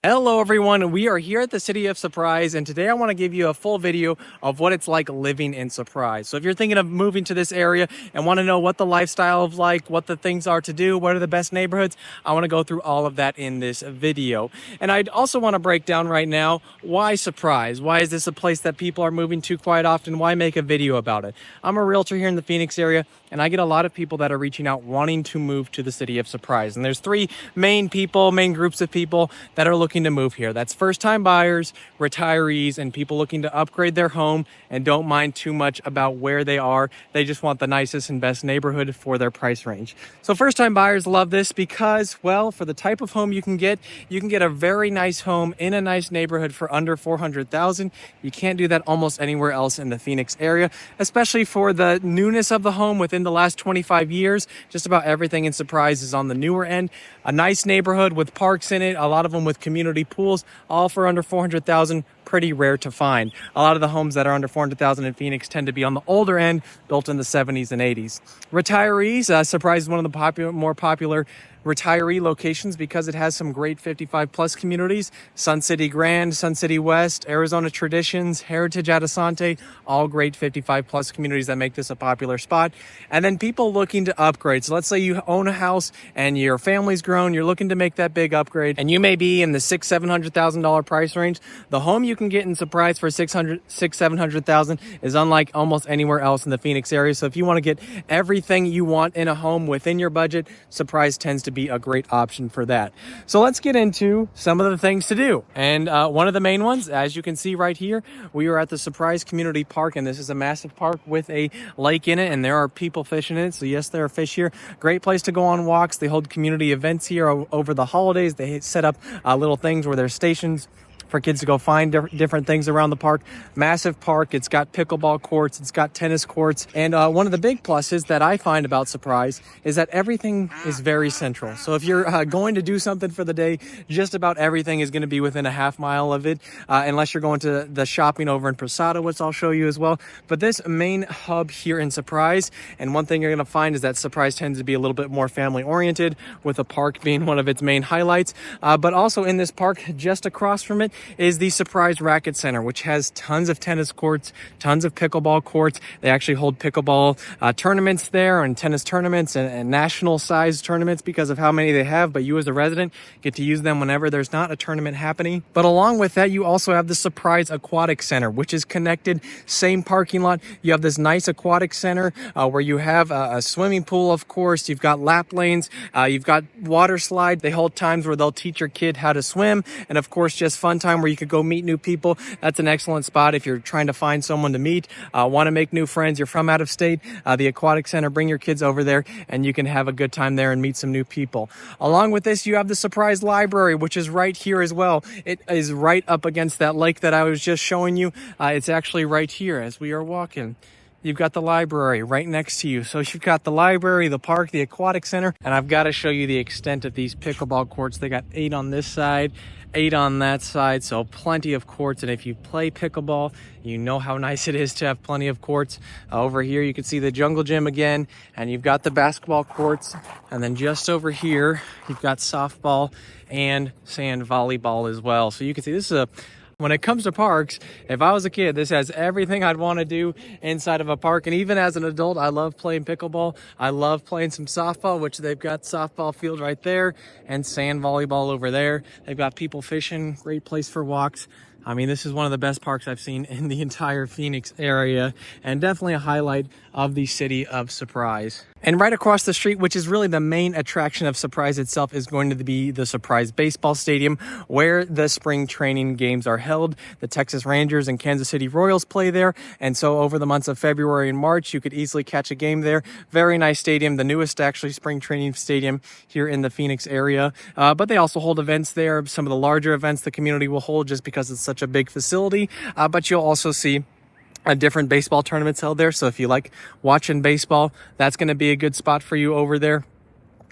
Hello everyone, we are here at the City of Surprise, and today I want to give you a full video of what it's like living in Surprise. So if you're thinking of moving to this area and want to know what the lifestyle is like, what the things are to do, what are the best neighborhoods, I want to go through all of that in this video. And I'd also want to break down right now, why Surprise? Why is this a place that people are moving to quite often? Why make a video about it? I'm a realtor here in the Phoenix area, and I get a lot of people that are reaching out wanting to move to the City of Surprise. And there's three main groups of people that are looking to move here. That's first-time buyers, retirees, and people looking to upgrade their home and don't mind too much about where they are. They just want the nicest and best neighborhood for their price range. So first-time buyers love this because, well, for the type of home you can get a very nice home in a nice neighborhood for under $400,000. You can't do that almost anywhere else in the Phoenix area, especially for the newness of the home within the last 25 years. Just about everything in Surprise is on the newer end. A nice neighborhood with parks in it, a lot of them with community pools, all for under $400,000. Pretty rare to find. A lot of the homes that are under $400,000 in Phoenix tend to be on the older end, built in the 70s and 80s. Retirees, Surprise is one of the more popular retiree locations because it has some great 55 plus communities. Sun City Grand, Sun City West, Arizona Traditions, Heritage Adesante, all great 55 plus communities that make this a popular spot. And then people looking to upgrade. So let's say you own a house and your family's grown, you're looking to make that big upgrade, and you may be in the $600,000-$700,000 price range. The home you can get in Surprise for $700,000 is unlike almost anywhere else in the Phoenix area. So if you want to get everything you want in a home within your budget, Surprise tends to be a great option for that. So let's get into some of the things to do. And one of the main ones, as you can see right here, we are at the Surprise Community Park, and this is a massive park with a lake in it, and there are people fishing in it. So yes, there are fish here. Great place to go on walks. They hold community events here over the holidays. They set up little things where there's stations for kids to go find different things around the park. Massive park. It's got pickleball courts. It's got tennis courts. And one of the big pluses that I find about Surprise is that everything is very central. So if you're going to do something for the day, just about everything is going to be within a half mile of it, unless you're going to the shopping over in Posada, which I'll show you as well. But this main hub here in Surprise, and one thing you're going to find is that Surprise tends to be a little bit more family oriented, with a park being one of its main highlights. But also in this park, just across from it, is the Surprise Racket Center, which has tons of tennis courts, tons of pickleball courts. They actually hold pickleball tournaments there, and tennis tournaments, and national size tournaments because of how many they have. But you as a resident get to use them whenever there's not a tournament happening. But along with that, you also have the Surprise Aquatic Center, which is connected, same parking lot. You have this nice aquatic center where you have a swimming pool, of course. You've got lap lanes. You've got water slide. They hold times where they'll teach your kid how to swim, and of course, just fun time where you could go meet new people. That's an excellent spot if you're trying to find someone to meet, want to make new friends, you're from out of state. The Aquatic Center, bring your kids over there and you can have a good time there and meet some new people. Along with this, you have the Surprise Library, which is right here as well. It is right up against that lake that I was just showing you. It's actually right here as we are walking. You've got the library right next to you. So you've got the library, the park, the aquatic center, and I've got to show you the extent of these pickleball courts. They got 8 on this side, 8 on that side, so plenty of courts. And if you play pickleball, you know how nice it is to have plenty of courts. Over here, you can see the jungle gym again, and you've got the basketball courts. And then just over here, you've got softball and sand volleyball as well. So you can see this is when it comes to parks, if I was a kid, this has everything I'd want to do inside of a park. And even as an adult, I love playing pickleball. I love playing some softball, which they've got softball field right there, and sand volleyball over there. They've got people fishing, great place for walks. I mean, this is one of the best parks I've seen in the entire Phoenix area, and definitely a highlight of the City of Surprise. And right across the street, which is really the main attraction of Surprise itself, is going to be the Surprise Baseball Stadium, where the spring training games are held. The Texas Rangers and Kansas City Royals play there, and so over the months of February and March, you could easily catch a game there. Very nice stadium, the newest actually spring training stadium here in the Phoenix area. But they also hold events there, some of the larger events the community will hold just because it's such a big facility. But you'll also see different baseball tournaments held there. So if you like watching baseball, that's going to be a good spot for you over there.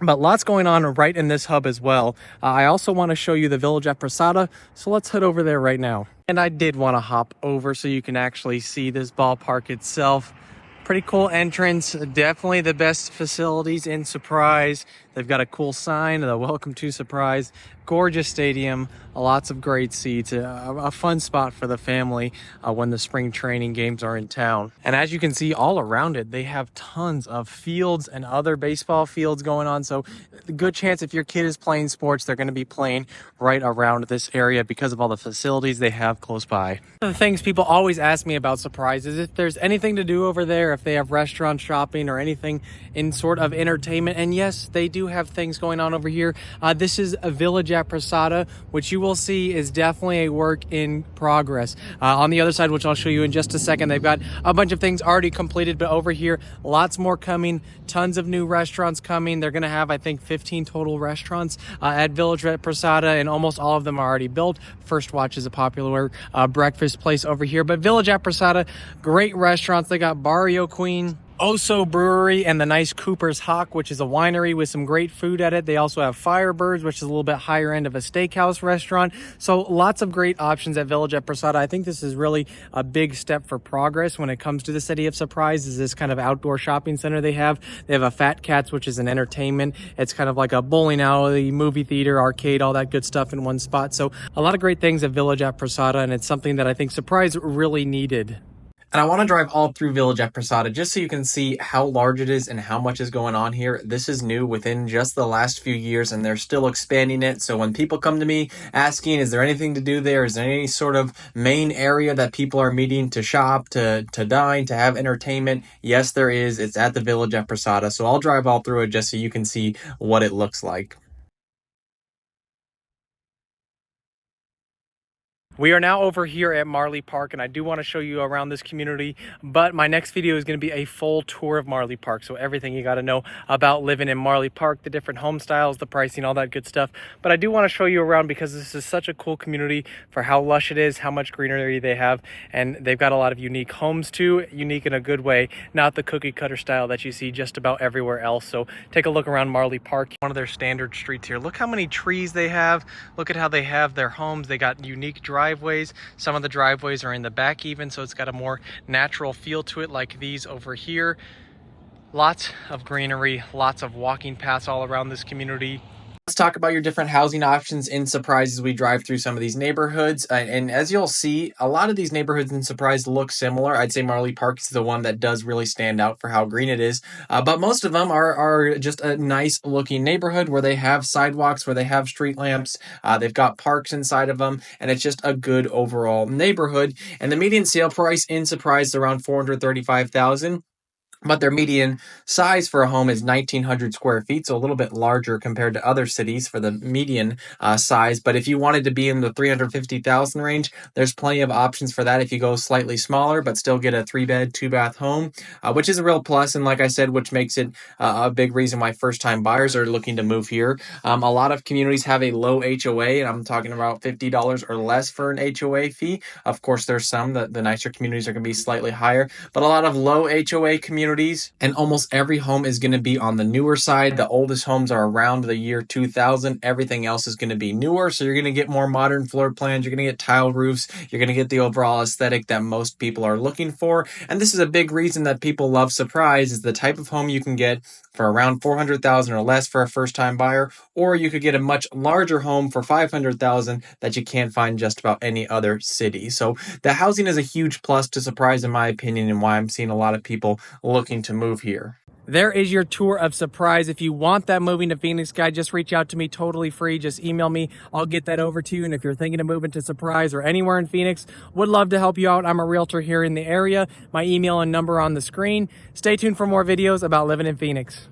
But lots going on right in this hub as well. I also want to show you the village at Posada, so let's head over there right now. And I did want to hop over so you can actually see this ballpark itself. Pretty cool entrance, definitely the best facilities in Surprise. They've got a cool sign, the Welcome to Surprise. Gorgeous stadium, lots of great seats, a fun spot for the family when the spring training games are in town. And as you can see all around it, they have tons of fields and other baseball fields going on. So a good chance if your kid is playing sports, they're going to be playing right around this area because of all the facilities they have close by. One of the things people always ask me about Surprise is if there's anything to do over there, if they have restaurant shopping or anything in sort of entertainment. And yes, they do have things going on over here. This is a Village at Prasada, which you will see is definitely a work in progress. On the other side, which I'll show you in just a second, they've got a bunch of things already completed, but over here, lots more coming, tons of new restaurants coming. They're gonna have, I think, 15 total restaurants at Village at Prasada, and almost all of them are already built. First Watch is a popular breakfast place over here, but Village at Prasada, great restaurants. They got Barrio Queen, Oso Brewery, and the nice Cooper's Hawk, which is a winery with some great food at it. They also have Firebirds, which is a little bit higher end of a steakhouse restaurant. So lots of great options at Village at Prasada. I think this is really a big step for progress when it comes to the City of Surprise, is this kind of outdoor shopping center they have. They have a Fat Cats, which is an entertainment. It's kind of like a bowling alley, movie theater, arcade, all that good stuff in one spot. So a lot of great things at Village at Prasada, and it's something that I think Surprise really needed. And I want to drive all through Village at Prasada just so you can see how large it is and how much is going on here. This is new within just the last few years, and they're still expanding it. So when people come to me asking, is there anything to do there? Is there any sort of main area that people are meeting to shop, to dine, to have entertainment? Yes, there is. It's at the Village at Prasada. So I'll drive all through it just so you can see what it looks like. We are now over here at Marley Park, and I do want to show you around this community, but my next video is going to be a full tour of Marley Park. So everything you got to know about living in Marley Park, the different home styles, the pricing, all that good stuff. But I do want to show you around because this is such a cool community for how lush it is, how much greenery they have, and they've got a lot of unique homes too, unique in a good way, not the cookie cutter style that you see just about everywhere else. So take a look around Marley Park, one of their standard streets here. Look how many trees they have. Look at how they have their homes. They got unique driveways. Some of the driveways are in the back even, so it's got a more natural feel to it, like these over here. Lots of greenery, lots of walking paths all around this community. Let's talk about your different housing options in Surprise as we drive through some of these neighborhoods. And as you'll see, a lot of these neighborhoods in Surprise look similar. I'd say Marley Park is the one that does really stand out for how green it is. But most of them are just a nice looking neighborhood where they have sidewalks, where they have street lamps. They've got parks inside of them, and it's just a good overall neighborhood. And the median sale price in Surprise is around $435,000. But their median size for a home is 1,900 square feet, so a little bit larger compared to other cities for the median size. But if you wanted to be in the 350,000 range, there's plenty of options for that if you go slightly smaller, but still get a 3-bed, 2-bath home, which is a real plus. And like I said, which makes it a big reason why first-time buyers are looking to move here. A lot of communities have a low HOA, and I'm talking about $50 or less for an HOA fee. Of course, there's some that the nicer communities are going to be slightly higher, but a lot of low HOA communities, and almost every home is going to be on the newer side. The oldest homes are around the year 2000. Everything else is going to be newer, so you're going to get more modern floor plans. You're going to get tile roofs. You're going to get the overall aesthetic that most people are looking for. And this is a big reason that people love Surprise, is the type of home you can get for around $400,000 or less for a first-time buyer, or you could get a much larger home for $500,000 that you can't find just about any other city. So the housing is a huge plus to Surprise, in my opinion, and why I'm seeing a lot of people looking to move here. There is your tour of Surprise. If you want that moving to Phoenix guide, just reach out to me, totally free. Just email me. I'll get that over to you. And if you're thinking of moving to Surprise or anywhere in Phoenix, would love to help you out. I'm a realtor here in the area. My email and number on the screen. Stay tuned for more videos about living in Phoenix.